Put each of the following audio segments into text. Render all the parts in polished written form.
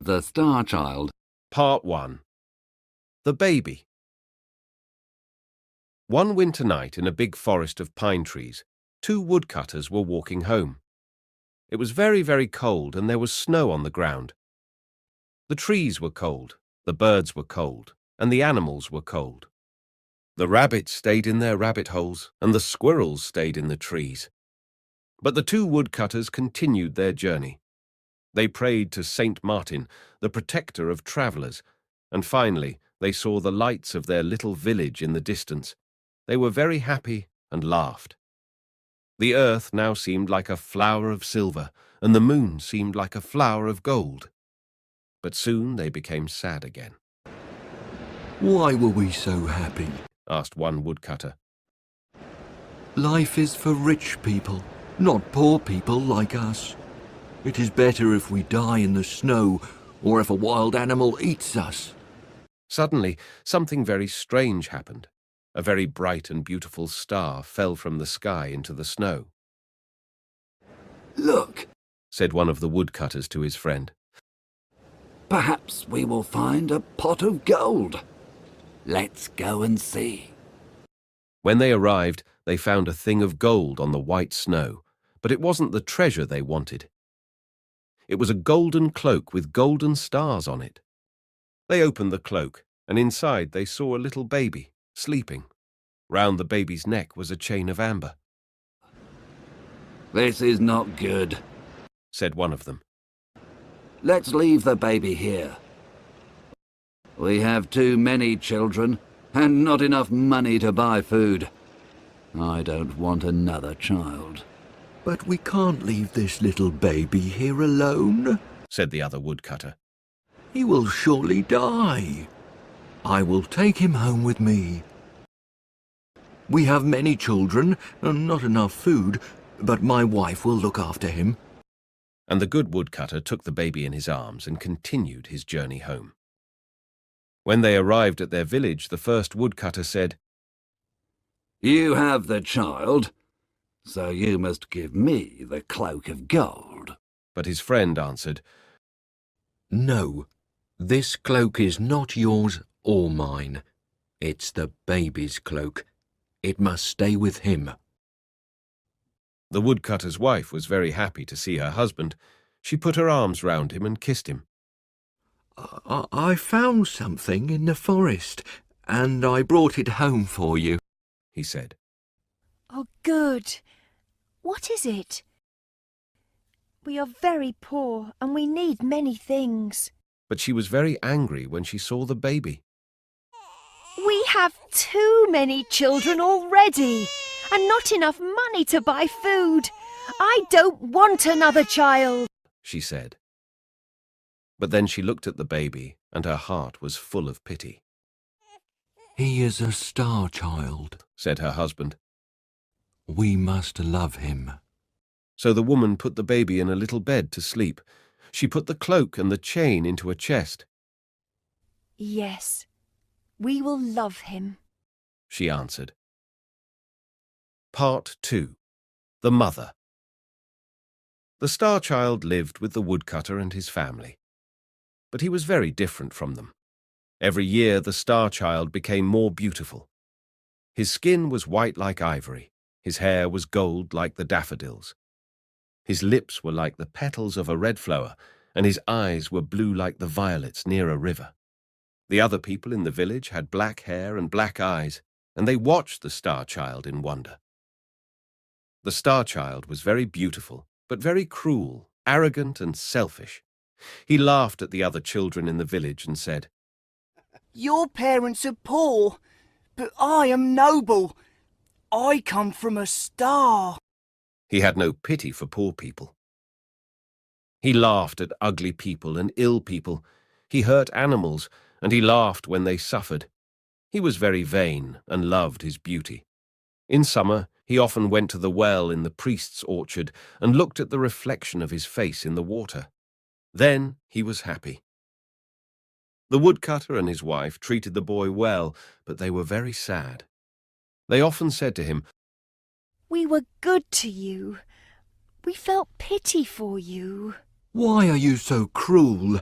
The Star Child. Part 1. The Baby. One winter night in a big forest of pine trees, 2 woodcutters were walking home. It was very, very cold and there was snow on the ground. The trees were cold, the birds were cold, and the animals were cold. The rabbits stayed in their rabbit holes and the squirrels stayed in the trees. But the 2 woodcutters continued their journey. They prayed to Saint Martin, the protector of travellers, and finally they saw the lights of their little village in the distance. They were very happy and laughed. The earth now seemed like a flower of silver, and the moon seemed like a flower of gold. But soon they became sad again. "Why were we so happy?" asked one woodcutter. "Life is for rich people, not poor people like us. It is better if we die in the snow or if a wild animal eats us." Suddenly, something very strange happened. A very bright and beautiful star fell from the sky into the snow. "Look," said one of the woodcutters to his friend. "perhaps we will find a pot of gold. Let's go and see." When they arrived, they found a thing of gold on the white snow, but it wasn't the treasure they wanted. It was a golden cloak with golden stars on it. They opened the cloak, and inside they saw a little baby, sleeping. Round the baby's neck was a chain of amber. "This is not good," said one of them. "Let's leave the baby here. We have too many children and not enough money to buy food. I don't want another child." "But we can't leave this little baby here alone," said the other woodcutter. "He will surely die. I will take him home with me. We have many children and not enough food, but my wife will look after him." And the good woodcutter took the baby in his arms and continued his journey home. When they arrived at their village, the first woodcutter said, "You have the child, so you must give me the cloak of gold." But his friend answered, "No, this cloak is not yours or mine. It's the baby's cloak. It must stay with him." The woodcutter's wife was very happy to see her husband. She put her arms round him and kissed him. I found something in the forest, and I brought it home for you," he said. "Oh, good. What is it? We are very poor and we need many things." But she was very angry when she saw the baby. "We have too many children already and not enough money to buy food. I don't want another child," she said. But then she looked at the baby and her heart was full of pity. "He is a star child," said her husband. "We must love him." So the woman put the baby in a little bed to sleep. She put the cloak and the chain into a chest. "Yes, we will love him," she answered. Part 2. The Mother. The Star Child lived with the woodcutter and his family. But he was very different from them. Every year the Star Child became more beautiful. His skin was white like ivory. His hair was gold like the daffodils. His lips were like the petals of a red flower, and his eyes were blue like the violets near a river. The other people in the village had black hair and black eyes, and they watched the Star Child in wonder. The Star Child was very beautiful, but very cruel, arrogant and selfish. He laughed at the other children in the village and said, "Your parents are poor, but I am noble. I come from a star." He had no pity for poor people. He laughed at ugly people and ill people. He hurt animals, and he laughed when they suffered. He was very vain and loved his beauty. In summer, he often went to the well in the priest's orchard and looked at the reflection of his face in the water. Then he was happy. The woodcutter and his wife treated the boy well, but they were very sad. They often said to him, "We were good to you. We felt pity for you." "Why are you so cruel?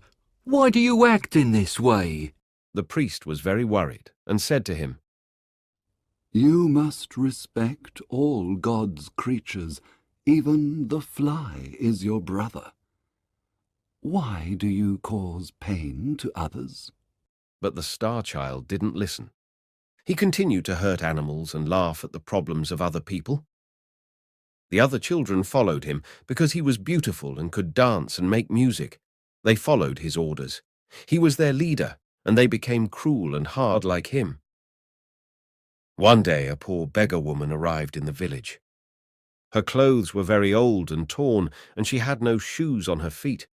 Why do you act in this way? The priest was very worried and said to him, You must respect all God's creatures. Even the fly is your brother. Why do you cause pain to others? But the star child didn't listen. He continued to hurt animals and laugh at the problems of other people. The other children followed him because he was beautiful and could dance and make music. They followed his orders. He was their leader, and they became cruel and hard like him. One day a poor beggar woman arrived in the village. Her clothes were very old and torn, and she had no shoes on her feet.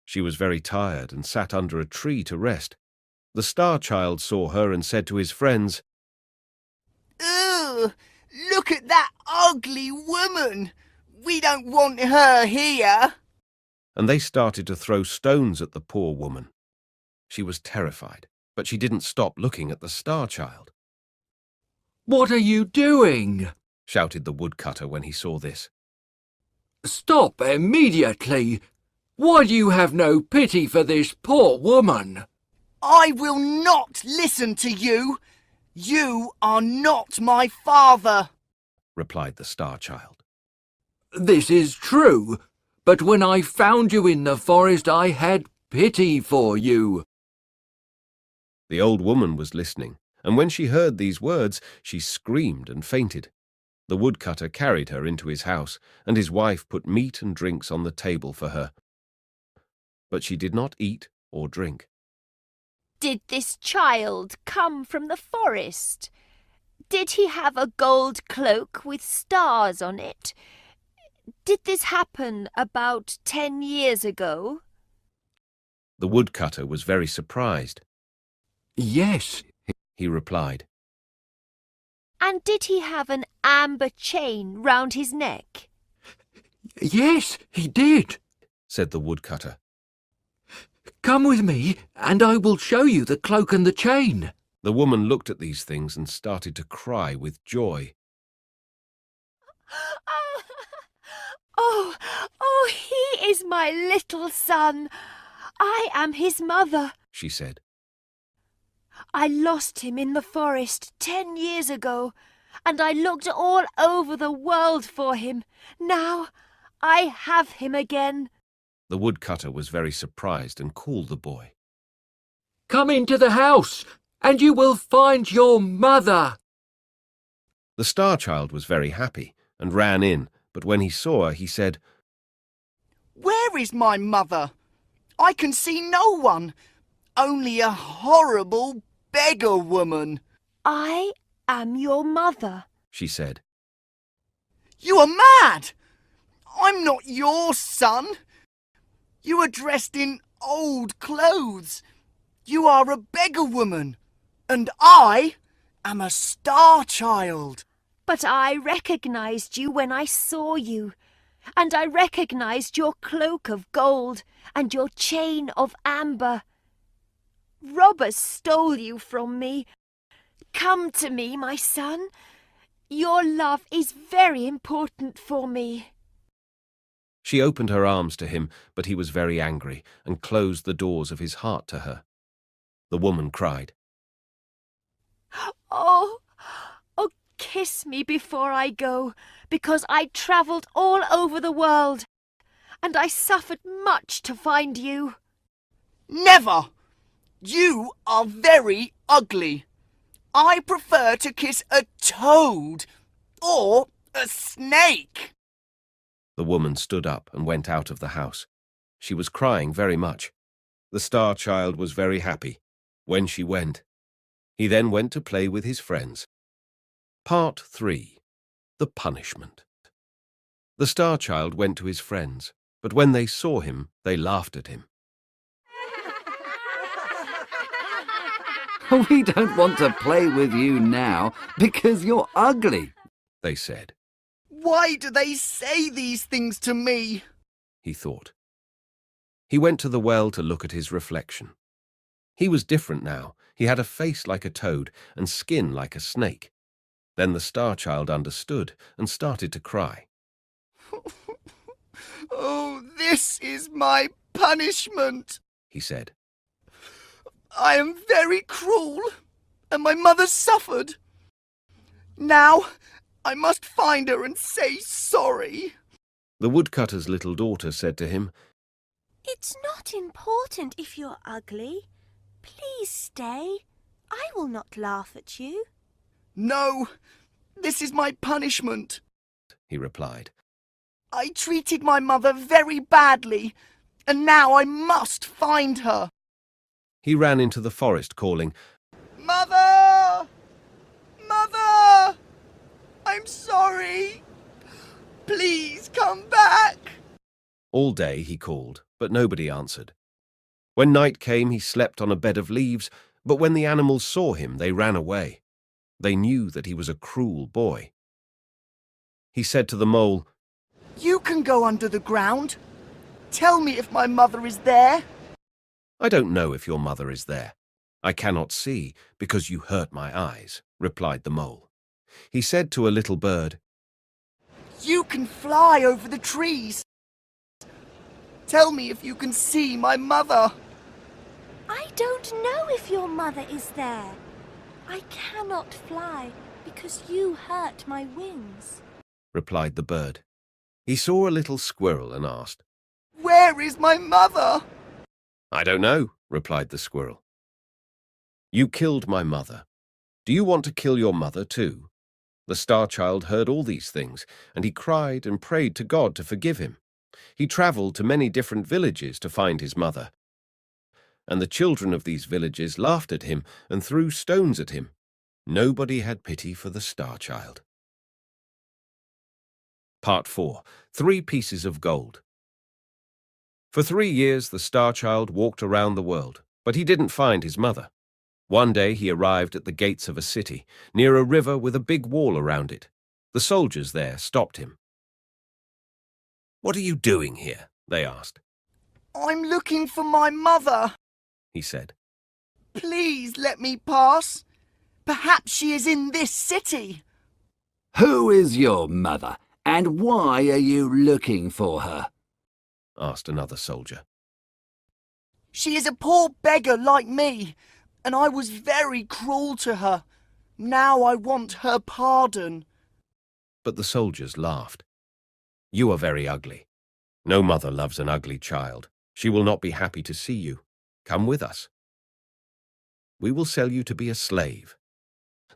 She was very tired and sat under a tree to rest. The star child saw her and said to his friends, Ugh! Look at that ugly woman! We don't want her here! and they started to throw stones at the poor woman. She was terrified, but she didn't stop looking at the star child. What are you doing? Shouted the woodcutter when he saw this. Stop immediately! Why do you have no pity for this poor woman? I will not listen to you! You are not my father! Replied the star child. This is true, but when I found you in the forest I had pity for you. The old woman was listening, and when she heard these words, she screamed and fainted. The woodcutter carried her into his house, and his wife put meat and drinks on the table for her. But she did not eat or drink. Did this child come from the forest? Did he have a gold cloak with stars on it? Did this happen about 10 years ago? The woodcutter was very surprised. Yes, He replied, And did he have an amber chain round his neck? yes, he did. said the woodcutter. Come with me, and I will show you the cloak and the chain. The woman looked at these things and started to cry with joy. Oh, he is my little son. I am his mother. She said. I lost him in the forest 10 years ago, and I looked all over the world for him. Now I have him again. The woodcutter was very surprised and called the boy. Come into the house, and you will find your mother. The star child was very happy and ran in, but when he saw her, he said, Where is my mother? I can see no one. Only a horrible beggar woman. I am your mother. she said. You are mad! I'm not your son. You are dressed in old clothes. You are a beggar woman. And I am a star child. But I recognized you when I saw you, and I recognized your cloak of gold and your chain of amber. Robbers stole you from me. Come to me, my son. Your love is very important for me. She opened her arms to him, but he was very angry and closed the doors of his heart to her. The woman cried, Oh, kiss me before I go, because I travelled all over the world, and I suffered much to find you. Never! You are very ugly. I prefer to kiss a toad or a snake. The woman stood up and went out of the house. She was crying very much. The star child was very happy when she went. He then went to play with his friends. Part 3. The Punishment. The star child went to his friends, but when they saw him, they laughed at him. We don't want to play with you now because you're ugly. They said. Why do they say these things to me? He thought. He went to the well to look at his reflection. He was different now. He had a face like a toad and skin like a snake. Then the star child understood and started to cry. Oh, this is my punishment, He said. I am very cruel, and my mother suffered. Now, I must find her and say sorry. The woodcutter's little daughter said to him, It's not important if you're ugly. Please stay. I will not laugh at you. No, this is my punishment. he replied. I treated my mother very badly, and now I must find her. He ran into the forest calling, Mother! Mother! I'm sorry. Please come back. All day he called, but nobody answered. When night came, he slept on a bed of leaves, but when the animals saw him, they ran away. They knew that he was a cruel boy. He said to the mole, You can go under the ground. Tell me if my mother is there. I don't know if your mother is there. I cannot see, because you hurt my eyes, replied the mole. He said to a little bird, You can fly over the trees. Tell me if you can see my mother. I don't know if your mother is there. I cannot fly because you hurt my wings. replied the bird. He saw a little squirrel and asked, Where is my mother? I don't know, replied the squirrel. You killed my mother. Do you want to kill your mother too? The star child heard all these things, and he cried and prayed to God to forgive him. He travelled to many different villages to find his mother. And the children of these villages laughed at him and threw stones at him. Nobody had pity for the star child. Part 4. 3 Pieces of Gold. For 3 years the star child walked around the world, but he didn't find his mother. One day he arrived at the gates of a city, near a river with a big wall around it. The soldiers there stopped him. What are you doing here? They asked. I'm looking for my mother. He said. Please let me pass. Perhaps she is in this city. Who is your mother, and why are you looking for her? Asked another soldier. She is a poor beggar like me, and I was very cruel to her. Now I want her pardon. But the soldiers laughed. You are very ugly. No mother loves an ugly child. She will not be happy to see you. Come with us. We will sell you to be a slave.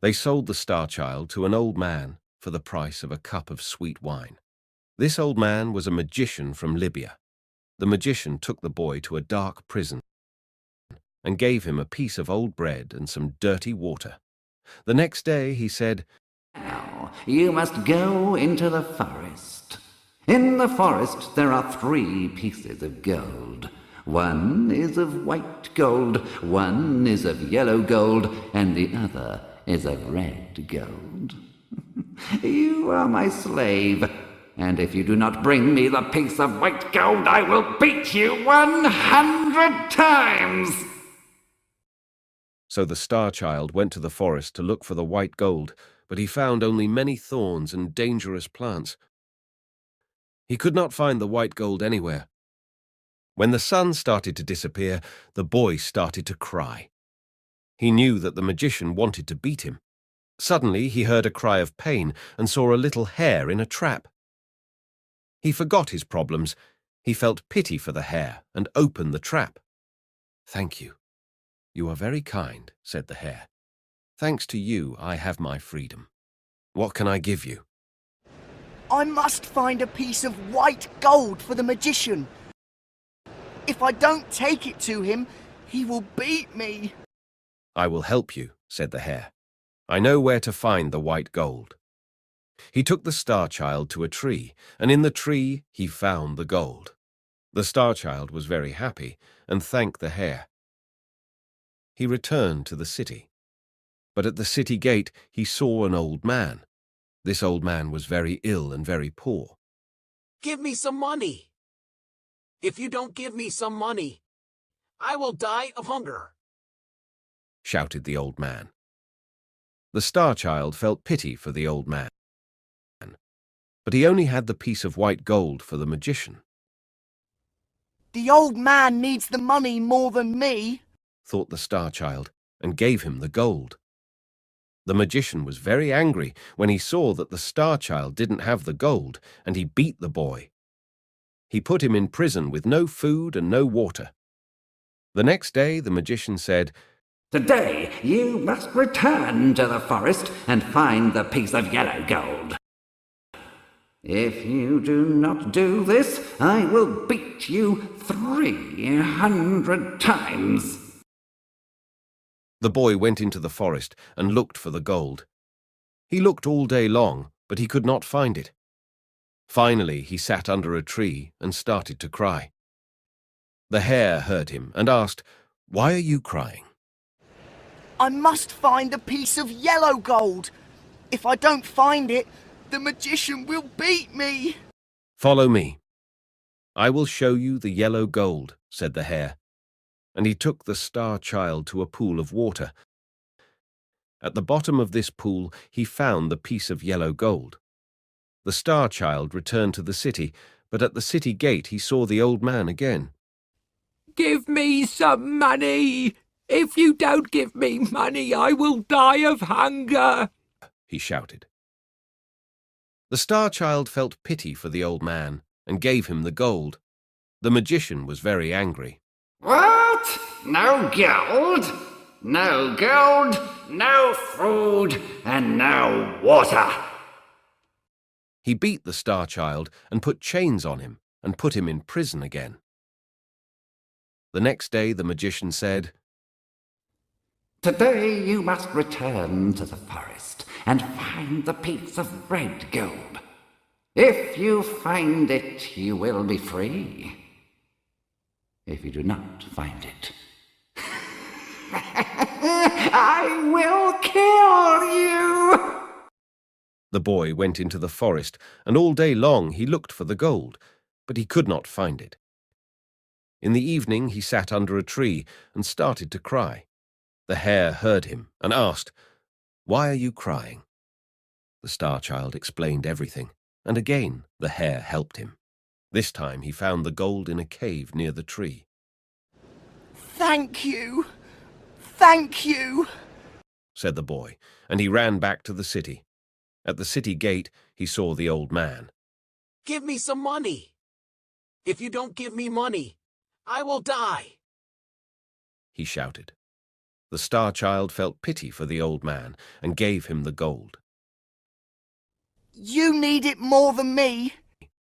They sold the star child to an old man for the price of a cup of sweet wine. This old man was a magician from Libya. The magician took the boy to a dark prison and gave him a piece of old bread and some dirty water. The next day he said, Now, you must go into the forest. In the forest there are 3 pieces of gold. One is of white gold, one is of yellow gold, and the other is of red gold. You are my slave, and if you do not bring me the piece of white gold, I will beat you 100 times. So the star child went to the forest to look for the white gold, but he found only many thorns and dangerous plants. He could not find the white gold anywhere. When the sun started to disappear, the boy started to cry. He knew that the magician wanted to beat him. Suddenly he heard a cry of pain and saw a little hare in a trap. He forgot his problems. He felt pity for the hare and opened the trap. Thank you. You are very kind, said the hare. Thanks to you, I have my freedom. What can I give you? I must find a piece of white gold for the magician. If I don't take it to him, he will beat me. I will help you, said the hare. I know where to find the white gold. He took the star child to a tree, and in the tree he found the gold. The star child was very happy and thanked the hare. He returned to the city. But at the city gate he saw an old man. This old man was very ill and very poor. Give me some money. If you don't give me some money, I will die of hunger, shouted the old man. The star child felt pity for the old man, but he only had the piece of white gold for the magician. The old man needs the money more than me, thought the Star Child, and gave him the gold. The magician was very angry when he saw that the Star Child didn't have the gold, and he beat the boy. He put him in prison with no food and no water. The next day the magician said, Today you must return to the forest and find the piece of yellow gold. If you do not do this, I will beat you 300 times. The boy went into the forest and looked for the gold. He looked all day long, but he could not find it. Finally, he sat under a tree and started to cry. The hare heard him and asked, "Why are you crying?" I must find the piece of yellow gold. If I don't find it, the magician will beat me. "Follow me. I will show you the yellow gold," said the hare, and he took the Star Child to a pool of water. At the bottom of this pool he found the piece of yellow gold. The Star Child returned to the city, but at the city gate he saw the old man again. "Give me some money! If you don't give me money, I will die of hunger!" he shouted. The Star Child felt pity for the old man and gave him the gold. The magician was very angry. What? No gold? No gold, no food, and no water. He beat the Star Child and put chains on him and put him in prison again. The next day the magician said, Today you must return to the forest and find the piece of red gold. If you find it, you will be free. If you do not find it, I will kill you! The boy went into the forest, and all day long he looked for the gold, but he could not find it. In the evening he sat under a tree and started to cry. The hare heard him and asked, "Why are you crying?" The Star Child explained everything, and again the hare helped him. This time he found the gold in a cave near the tree. Thank you, said the boy, and he ran back to the city. At the city gate he saw the old man. Give me some money. If you don't give me money, I will die, he shouted. The Star Child felt pity for the old man and gave him the gold. You need it more than me,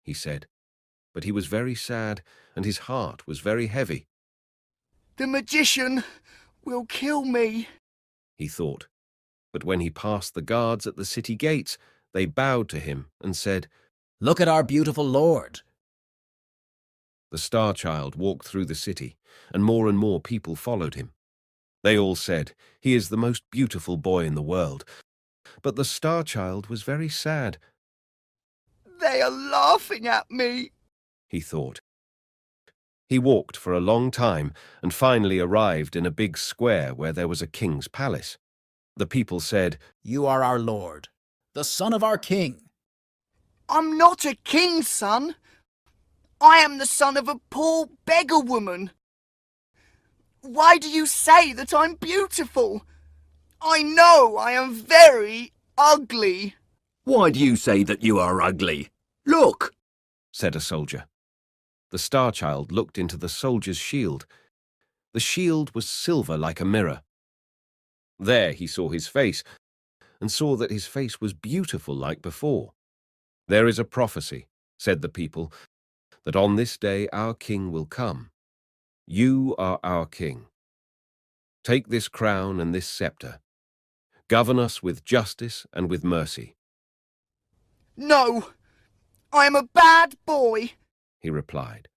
he said, but he was very sad and his heart was very heavy. The magician will kill me, he thought. But when he passed the guards at the city gates, they bowed to him and said, "Look at our beautiful lord." The Star Child walked through the city, and more people followed him. They all said, "He is the most beautiful boy in the world." But the Star Child was very sad. They are laughing at me, he thought. He walked for a long time and finally arrived in a big square where there was a king's palace. The people said, "You are our lord, the son of our king." I'm not a king's son. I am the son of a poor beggar woman. Why do you say that I'm beautiful? I know I am very ugly. Why do you say that you are ugly? Look, said a soldier. The Star Child looked into the soldier's shield. The shield was silver like a mirror. There he saw his face, and saw that his face was beautiful like before. There is a prophecy, said the people, that on this day our king will come. You are our king. Take this crown and this scepter. Govern us with justice and with mercy. No, I am a bad boy, he replied.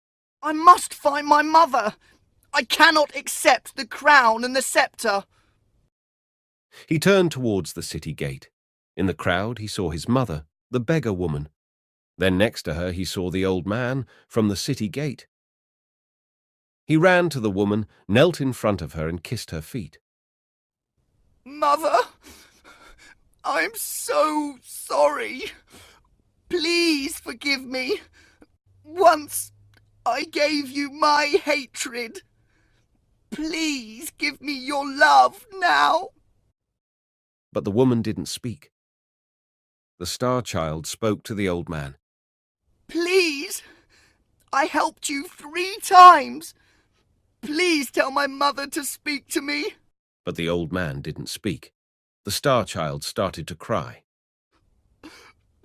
I must find my mother. I cannot accept the crown and the scepter. He turned towards the city gate. In the crowd he saw his mother, the beggar woman. Then next to her he saw the old man from the city gate. He ran to the woman, knelt in front of her and kissed her feet. Mother, I'm so sorry. Please forgive me. Once I gave you my hatred. Please give me your love now. But the woman didn't speak. The star child spoke to the old man. Please, I helped you 3 times. Please tell my mother to speak to me. But the old man didn't speak. The star child started to cry.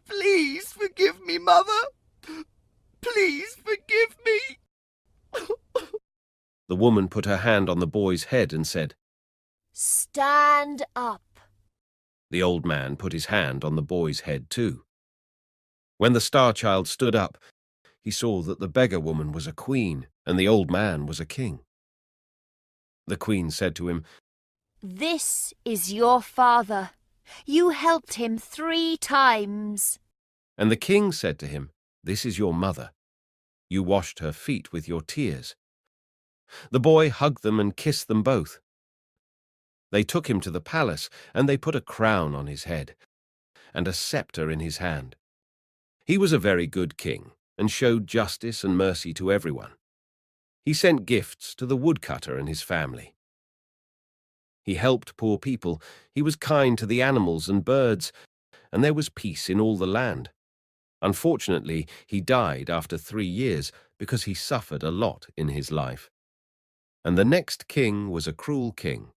Please forgive me, Mother. Please forgive me. The woman put her hand on the boy's head and said, Stand up. The old man put his hand on the boy's head too. When the star child stood up, he saw that the beggar woman was a queen and the old man was a king. The queen said to him, This is your father. You helped him 3 times. and the king said to him, This is your mother. You washed her feet with your tears. The boy hugged them and kissed them both. They took him to the palace, and they put a crown on his head and a scepter in his hand. He was a very good king and showed justice and mercy to everyone. He sent gifts to the woodcutter and his family. He helped poor people, he was kind to the animals and birds, and there was peace in all the land. Unfortunately, he died after 3 years because he suffered a lot in his life. And the next king was a cruel king.